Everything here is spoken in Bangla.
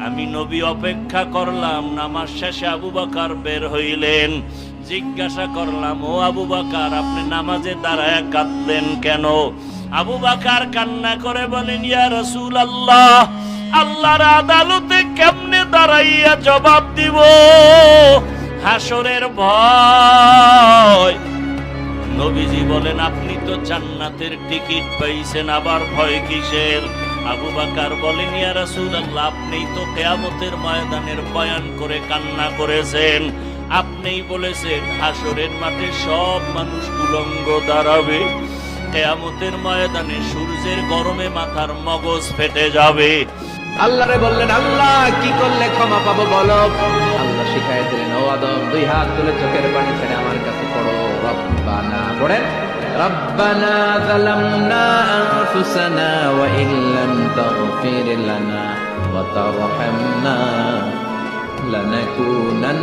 আমি নবী অপেক্ষা করলাম, নামাজ শেষে আবু বকর বের হইলেন। জিজ্ঞাসা করলাম, ও আবু বকর, আপনি নামাজে দাঁড়ায় কাঁদলেন কেন? আবু বকর কান্না করে বলেন, ইয়া রাসূলুল্লাহ, আল্লাহর আদালতে কেমনে দাঁড়াইয়া জবাব দিব? হাসরের ভয়। নবীজি বলেন, আপনি তো জান্নাতের টিকিট পাইছেন, আবার ভয় কিসের? আবু বকর বলেন, ইয়া রাসূলুল্লাহ, আপনিই তো কিয়ামতের ময়দানের বয়ান করে কান্না করেছেন। আপনিই বলেছেন হাসরের মাঠে সব মানুষ উলঙ্গ দাঁড়াবে, কিয়ামতের ময়দানে সূর্যের গরমে মাথার মগজ ফেটে যাবে। আল্লাহরে বললেন, আল্লাহ কি করলে ক্ষমা পাবো বলো? আল্লাহ শিখাই দিলেন, ও আদম, দুই হাত তুলে চোখের পানি ছেড়ে আমার কাছে পড়ো। রব্বানা পড়েন, রব্বানা যালামনা আনফুসানা ওয়া ইল্লাম তাগফির লানা ওয়া তারহামনা লানাকুনান